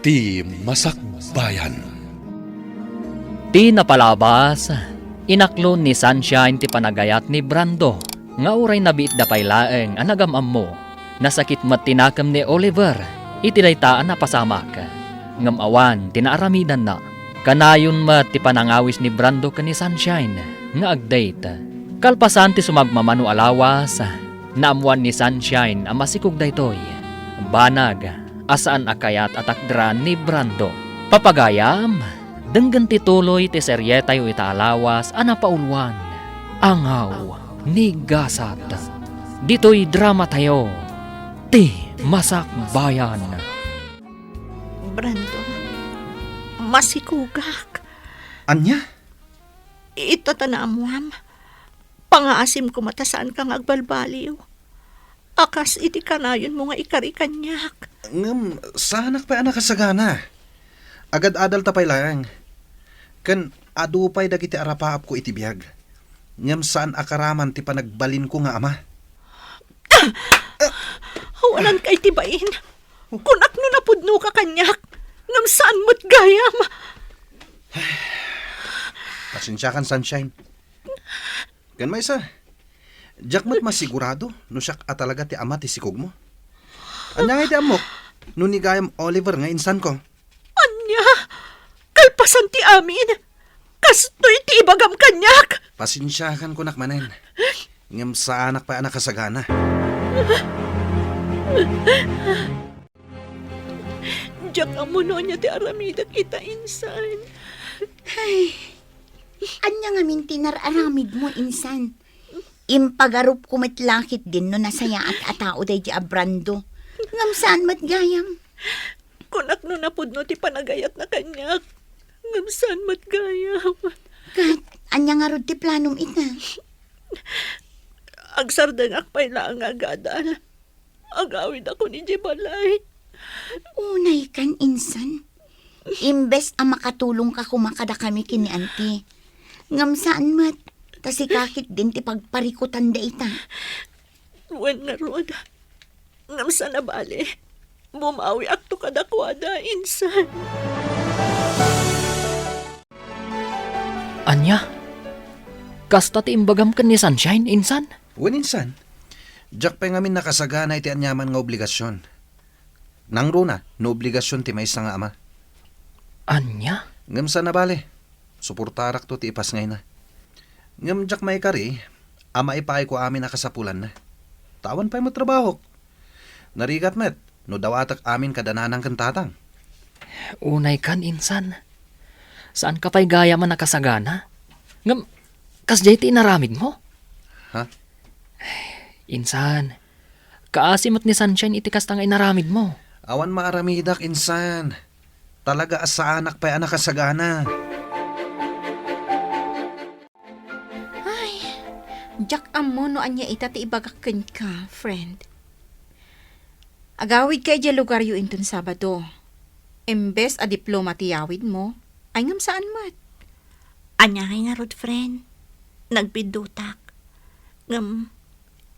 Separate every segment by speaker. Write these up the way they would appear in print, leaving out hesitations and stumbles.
Speaker 1: Ti Masakbayan.
Speaker 2: Ti napalabas, inaklon ni Sunshine ti panagayat ni Brando, nga uray nabiit da pay laeng anagam mo, nasakit mat tinakam ni Oliver, iti daytaan na pasamak. Ngam awan, tinaaramidan na. Kanayon mat ti panangawis ni Brando ka ni Sunshine, nga agdate. Kalpasan ti sumagmamano alawas, naamuan ni Sunshine ang masikog daytoy. Banag, asaan akayat atakdran ni Brando. Papagayam, denggan ti tuloy ti seryetay o itaalawas anapaulwan. Angaw ni Gasat. Dito'y drama tayo, ti Masakbayan.
Speaker 3: Brando, masikugak.
Speaker 4: Anya?
Speaker 3: Ito tanamuam. Pangaasim ko matasaan kang agbalbaliw. Akas iti kanayon mo nga ikarikanyak.
Speaker 4: Ngam, sanak pa anak kasagana. Agad adal tapay lang. Kan adupay dagiti arapaap ko iti biyag. Ngam saan akaraman ti panagbalin ko nga ama.
Speaker 3: Walang kay tibain. Kunak no napudno ka kanyak. Ngam saan mo't gayam.
Speaker 4: Pasensya kan, Sunshine. Kan may isa. Diyak mo't masigurado no siyak at talaga ti ama ti sikog mo. Anya nga iti amok no ni gayam Oliver nga insan ko.
Speaker 3: Anya, kalpasan ti amin. Kastoy ti ibagam kanyak.
Speaker 4: Pasensya kan kunak manen. Ngam sa anak pa anak kasagana.
Speaker 3: Diyak amuno niya ti aramida kita insan.
Speaker 5: Ay, anya nga mintinar aramid mo, insan. Impagarup kumitlakit din no nasaya at atao day di Brando. Ngam saan matgayam?
Speaker 3: Kunak no napudno ti panagayat na kanyak. Ngam saan mo't gayam.
Speaker 5: Kat, anya nga rod ti planom ita.
Speaker 3: Agsardang akpay lang agadal. Agawid ako ni Jibalay.
Speaker 5: Unay kan, insan. Imbes ang makatulong ka kumakada kami kini auntie. Ngam saan mat, tasikakit din ti pagparikutan da ita.
Speaker 3: Wen nga rod. Ngam sana bali. Bumawi akto kadakwada, insan.
Speaker 2: Anya? Kasta ti imbagam ka ni Sunshine, insan?
Speaker 4: Wen insan. Diyak pa ngamin nakasagana iti anyaman nga obligasyon. Nang runa, no obligasyon ti may nga ama.
Speaker 2: Anya?
Speaker 4: Ngam sa nabali, suportarak to ti ipas ngay na. Ngam jak may kari, ama ipay ko amin nakasapulan na. Tawan pa'y mo trabaho. Narigat met, no dawatak amin kadananang kantatang.
Speaker 2: Unay kan, insan. Saan ka pa'y gaya man nakasagana? Ngam, kasjay ti inaramid mo?
Speaker 4: Ha?
Speaker 2: Insan, kaasimot ni Sunshine iti kasta nga inaramid mo.
Speaker 4: Awan maaramidak insan. Talaga asa anak pa'y anak kasagana.
Speaker 5: Jack amo no anya ita ti ibagakken ka, friend. Agawid kay di lugar yu inton Sabado. Imbes a diploma ti yawid mo, ay ngam saan mat?
Speaker 3: Anya nga nga rod, friend. Nagpidutak. Ngam,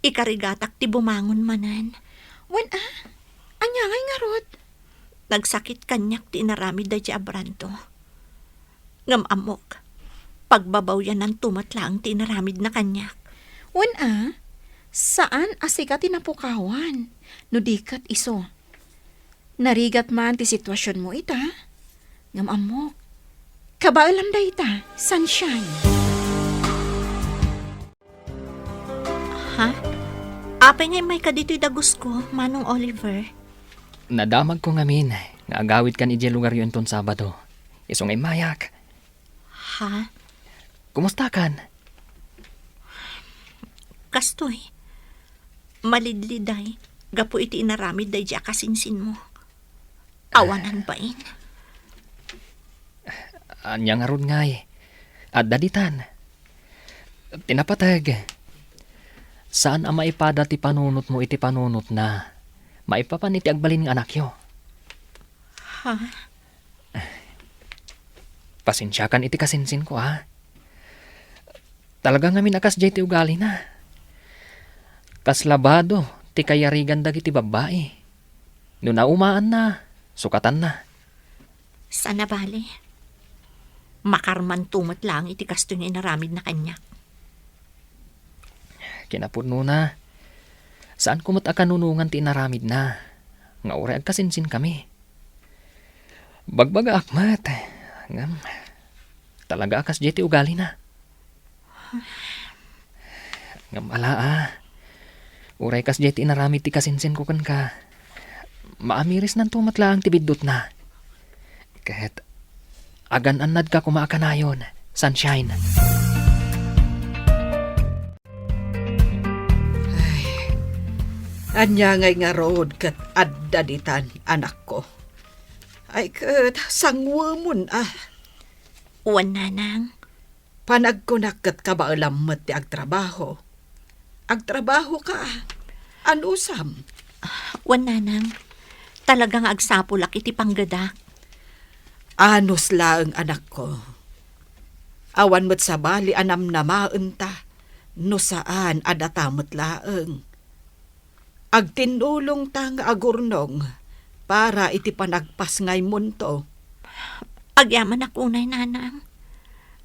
Speaker 3: ikarigatak ti bumangon manan.
Speaker 5: Wan anya nga rod?
Speaker 3: Nagsakit kanyak ti inaramid da di Brando. Ngam amok. Pagbabaw yan ng tumatlang ti inaramid na kanyak.
Speaker 5: Wan saan asika tinapukawan? No dikat iso. Narigat man ti sitwasyon mo ita. Ngam amok. Kabaalam da ita, Sunshine.
Speaker 3: Ha? Apay ngay may kadito'y dagus ko, Manong Oliver.
Speaker 2: Nadamag ko ngamin, nga agawid kan iti lugar yun ton Sabado. Isong ay mayak.
Speaker 3: Ha?
Speaker 2: Kumusta kan?
Speaker 3: Kastoy. Malidliday. Gapo iti inaramid day di akasinsin mo. Awanan bain.
Speaker 2: Anya nga ron ngay. At daditan. Tinapatag. Saan ang maipada ti panunot mo iti panunot na maipapan iti agbalin ng anak yo?
Speaker 3: Ha?
Speaker 2: Pasensyakan iti kasinsin ko, ha? Talaga nga minakas jay ti ugali na. Kaslabado, ti kayarigan dagiti babae. No naumaan na, sukatan na.
Speaker 3: Sana bali. Makarman tumat lang iti kasto nga inaramid na kanya.
Speaker 2: Kinapuno na. Saan kumot akanunungan ti naramid na? Nga oray agkasinsin kami. Bagbaga akmat. Ngam. Talaga akas jeti ugali na. Ngam ala Uray kas jeti naramid ti kasinsin ko kan ka. Maamiris nan tumatlaang tibidot na. Kahit agan anad ka kumaakanayon, sunshine.
Speaker 6: Anya ngay nga road kat addaditan anak ko. Ay kat sangwamon
Speaker 3: Uwan nanang.
Speaker 6: Panagkunak kat kabaalamot ti agtrabaho. Agtrabaho ka. Anusam.
Speaker 3: Uwan nanang. Talagang agsapulak iti panggadak.
Speaker 6: Anos laeng anak ko. Awan mo't sa bali anam na maunta. No saan adatamot laeng. Agtinulong tang agurnong para iti panagpas ngay munto.
Speaker 3: Agyaman akunay nanang.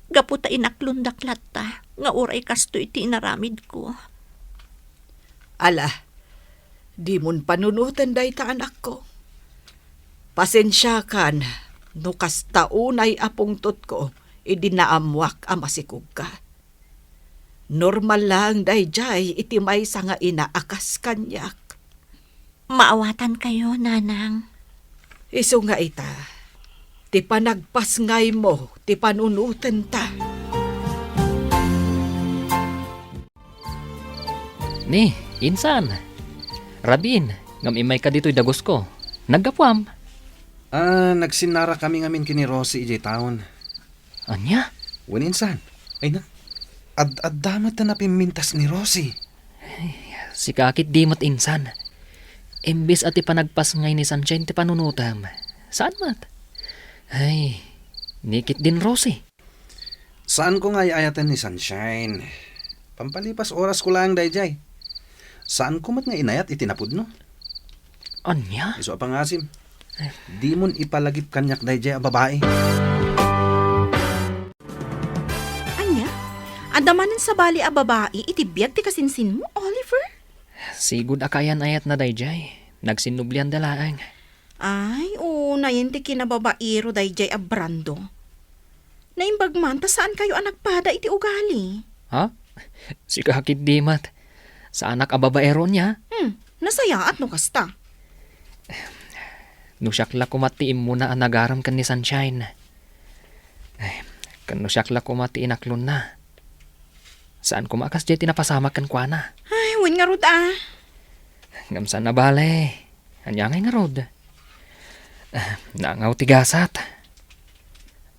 Speaker 3: Gaputa inaklundaklat ta. Nga uray kasto iti inaramid ko.
Speaker 6: Ala, di mon panunutan day ta anak ko. Pasensya kan, no kastaunay apungtot ko, idinaamwak amasikog ka. Normal lang day jay iti may nga inaakas kanyak.
Speaker 3: Maawatan kayo, nanang.
Speaker 6: Iso nga ita, ti panagpas ngay mo, ti panunutan ta.
Speaker 2: Ni, insan. Rabin, ngam imay ka dito'y dagos ko. Naggapuam.
Speaker 4: Nagsinara kami ngamin kini Rosie ijay taon.
Speaker 2: Anya?
Speaker 4: Waninsan. Ay na. Ad-damat na napimintas ni Rosie.
Speaker 2: Si kakit dimot insan. Imbis at ipanagpas ngay ni Sunshine ti panunutam. Saan mat? Ay, nikit din Rosie.
Speaker 4: Saan ko nga ayatan ni Sunshine? Pampalipas oras ko lang dayjay. Saan ko mat nga inayat itinapod no?
Speaker 2: Anya?
Speaker 4: Iso pa nga asim. Di mon ipalagip kanyak dayjay a babae.
Speaker 5: Anya? Adamanan sa bali a babae, itibiyag ti kasinsin mo, Oliver?
Speaker 2: Sigud akayan ayat na dayjay. Nagsinublian dalaang.
Speaker 5: Ay, na yun ti kinababairo dayjay a Brando. Naimbagman, ta saan kayo anak pada iti ugali?
Speaker 2: Ha? Si kakit dimat. Sa anak ababaero niya.
Speaker 5: Nasaya at no kasta.
Speaker 2: Nusyakla kumatiim mo na ang nagaram kan ni Sunshine. Ay, kan nusyakla kumati inaklon na. Saan kumakas jay tinapasama kan kwa na?
Speaker 5: Ay, win nga rod
Speaker 2: Ngamsan na bale. Anya ngay nga rod. Nangaw tigasat.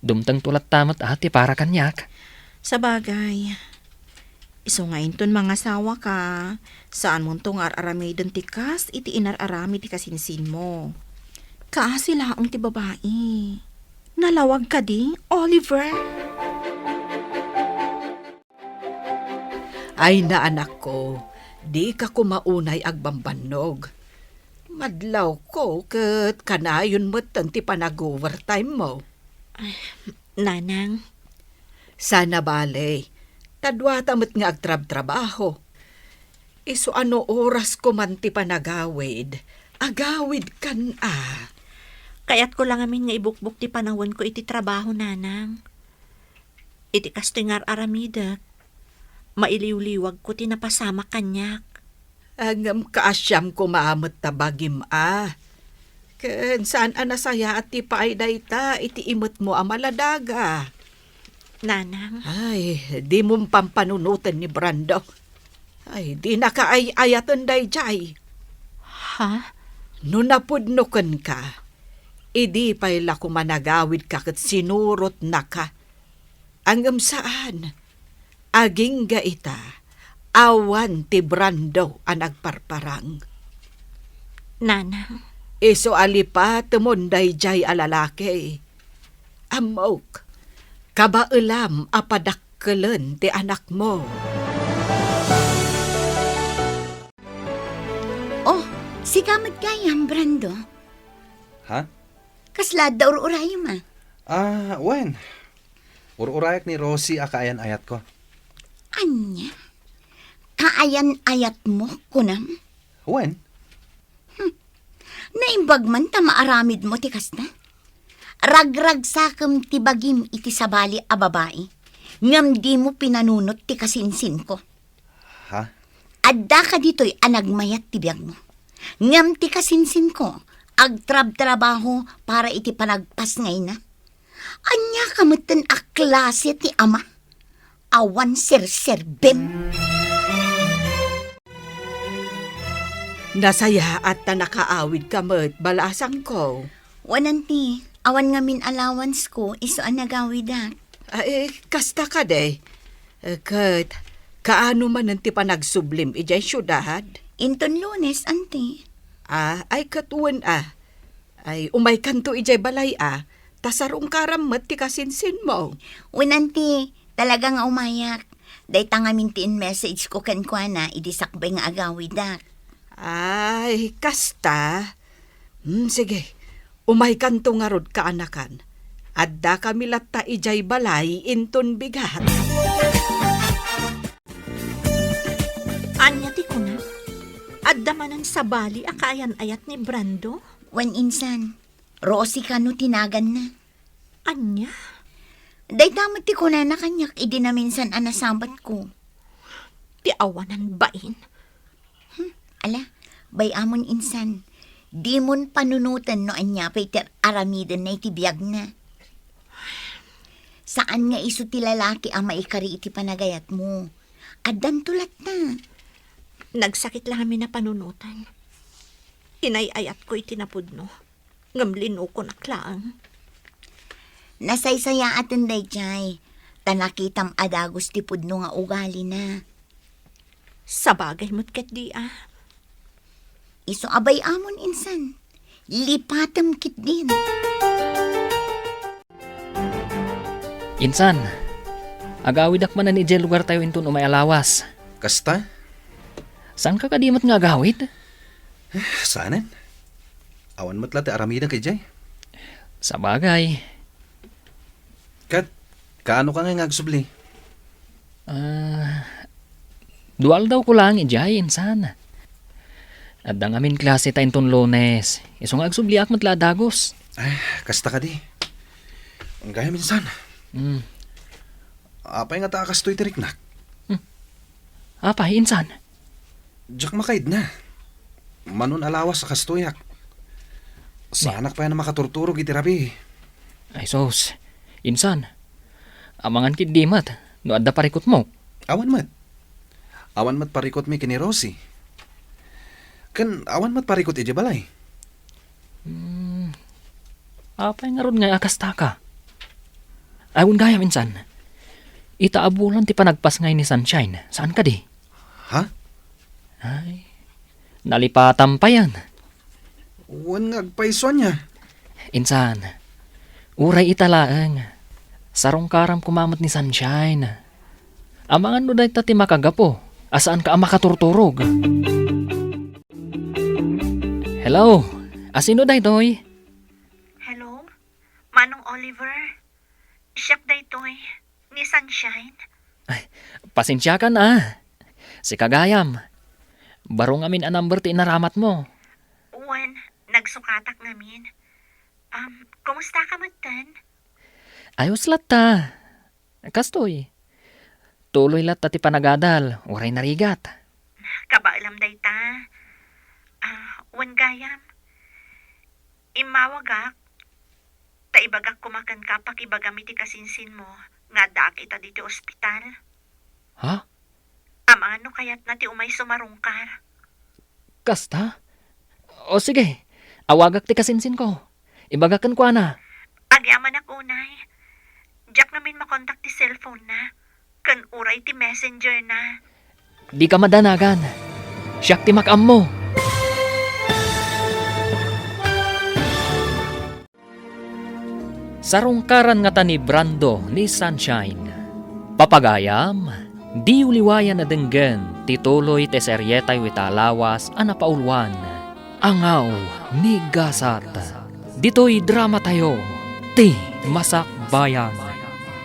Speaker 2: Dumtang tulat tamat ati para kanyak.
Speaker 5: Sa bagay. Iso nga inton mga sawa ka. Saan mo tong ar-aramay dun tikas, iti inar-arami ti kasinsin mo. Kaasi laang ti babae. Nalawag ka di, Oliver?
Speaker 6: Ay na anak ko, di ka kumaunay agbambanog. Madlaw ko kat kanayon mo ti panag-overtime mo.
Speaker 3: Nanang.
Speaker 6: Sana bale, tadwata mo't nga agtrab-trabaho. Iso ano oras ko man ti panagawid, agawid kan
Speaker 3: Kayat ko lang amin nga ibukbuk ti panawon ko iti trabaho, nanang. Iti kasto nga aramidak. Mailiw-liwag ko ti napasama kanyak.
Speaker 6: Angam kaasyam ko maamot tabagim Ken saan anasaya at ti paayday ta, iti imot mo amaladaga.
Speaker 3: Nanang.
Speaker 6: Ay, di mong pampanunutan ni Brando. Ay, di nakaay-ayatan dayjay.
Speaker 3: Ha?
Speaker 6: No napudnukan ka, idi pa'y ko managawid ka kat sinurot na ka. Angam saan? Aging gaita, awan ti Brando ang nagparparang.
Speaker 3: Nanang.
Speaker 6: Iso alipa tumunday jay alalaki. Amok, kabailam apadakkelan ti anak mo.
Speaker 7: Oh, si kamad kayam, Brando.
Speaker 4: Ha?
Speaker 7: Kaslad daw urayo ma.
Speaker 4: Wen. Ururayak ni Rosie akayan ayat ko.
Speaker 7: Anya? Kaayan-ayat mo, kunam?
Speaker 4: Wen?
Speaker 7: Naimbag man ta maaramid mo tikas na. Ragrag sakam ti bagim iti sabali a babae. Ngam di mo pinanunot ti kasinsin ko.
Speaker 4: Ha?
Speaker 7: Adda ka dito'y anagmayat ti biyag mo. Ngam ti kasinsin ko, agtrab-trabaho para iti panagpas ngay na. Anya kamutan a klase ti ama. Awan ser-serbem.
Speaker 6: Nasaya at ta nakaawid ka mo't balasang ko.
Speaker 7: Wananti, awan ngamin allowance ko, iso ang nagawidak.
Speaker 6: Ay, kasta ka de. Kat, kaano man nanti pa nagsublim ijay syudad?
Speaker 7: Inton Lunes, anti.
Speaker 6: Ay katuan Ay, umay kanto ijay balay tasarong karamot ti kasinsin mo.
Speaker 7: Wananti, talaga nga umayak. Day tangamintiin message ko kankwana, idisakbay nga agawidak.
Speaker 6: Ay, kasta. Sige, umay kanto nga rod kaanakan. Adda kami latta ijay balay inton bigat.
Speaker 3: Anya ti ko na? Adda manan sa bali akayan ayat ni Brando?
Speaker 7: Wan insan, Rosie ka no tinagan na.
Speaker 3: Anya?
Speaker 7: Day tamad ti ko na kanyak, idi na minsan anasambat ko.
Speaker 3: Ti awanan bain?
Speaker 7: Ala, bay amon insan. Di mon panunutan no anya Peter aramidan na itibiyag na. Saan nga iso ti lalaki ang maikari iti panagayat mo? Addan tulat na.
Speaker 3: Nagsakit lang kami na panunutan. Inayayat ko itinapudno. Ngamlino ko naklaang.
Speaker 7: Nasaysaya atin day jay. Tanakitam adagos ti pudno nga ugali na.
Speaker 3: Sa bagay mo't kat di
Speaker 7: Iso abay amon insan. Lipatam kit din.
Speaker 2: Insan, agawidak man na ni Jel lugar tayo intun umay alawas.
Speaker 4: Kasta?
Speaker 2: Saan ka kadimot nga agawid?
Speaker 4: Saanan? Awan matla ti aramidan kay Jay.
Speaker 2: Sa bagay.
Speaker 4: Kat, kaano ka nga ngagsubli?
Speaker 2: Dual daw ko lang ijay, insan. At ang amin klase ta intun Lunes. Iso nga agsubliak matla dagos.
Speaker 4: Ay, kasta ka di. Ang gaya minsan. Apay nga taakas to'y tiriknak.
Speaker 2: Apa, insan?
Speaker 4: Diyak makaid na. Manon alawas sa kastoyak. Sa anak pa yan na makaturturog itirabi.
Speaker 2: Ay sos, insan. Amangan kit dimat, no adda parikot mo.
Speaker 4: Awan mat. Awan mat parikot mi kini Rosie. Kan awan mat parikot ije balay.
Speaker 2: Apay nga ron nga akasta ka. Ayon gaya minsan. Itaabulan ti panagpas ngay ni Sunshine. Saan ka di?
Speaker 4: Ha?
Speaker 2: Ay, nalipatan pa yan.
Speaker 4: Wan nga agpaiso niya.
Speaker 2: Insan, uray italaang. Sarong karam kumamot ni Sunshine. Amangan no dahi ti makagapo. Asaan ka ang makaturturog? Hello, asino dahi doy?
Speaker 3: Hello? Manong Oliver? Siyak day to'y ni Sunshine?
Speaker 2: Pasensya ka na. Si Kagayam. Barong amin ang number ti inaramat mo.
Speaker 3: Wan, nagsukatak namin. Kumusta ka matan?
Speaker 2: Ayos latta. Kastoy. Tuloy latta ti panagadal. Uray narigat.
Speaker 3: Kabaalam day ta. Wan gayam. Imawagak. Taibagak kumakan ka pakibagami ti kasinsin mo. Nga daak ita dito ospital.
Speaker 2: Ha?
Speaker 3: Ano kaya't na ti umay sumarungkar?
Speaker 2: Kasta? O sige. Awagak ti kasinsin ko. Ibagakan ko na.
Speaker 3: Agyaman ako, unay. Diyak namin makontak ti cellphone na. Kan uray ti messenger na.
Speaker 2: Di ka madanagan. Siyak ti makam mo. Sarungkaran nga ta ni Brando ni Sunshine. Papagayam, di uliwayan na denggen, tituloy te seryetay witalawas anapaulwan. Angaw ni Gasat. Dito'y drama tayo. Ti Masak Bayan.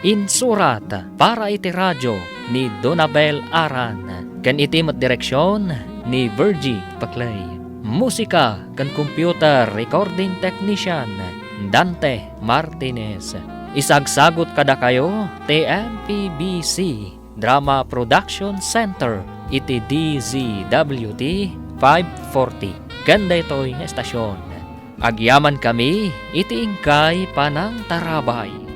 Speaker 2: Insurat para iti radyo ni Donabel Aran. Kan iti met direksyon ni Virgie Paclay. Musika kan computer recording technician Dante Martinez. Isagsagot kada kayo TMPBC Drama Production Center iti DZWT 540. Ganda ito'y estasyon. Agyaman kami iti ingkay panang tarabay.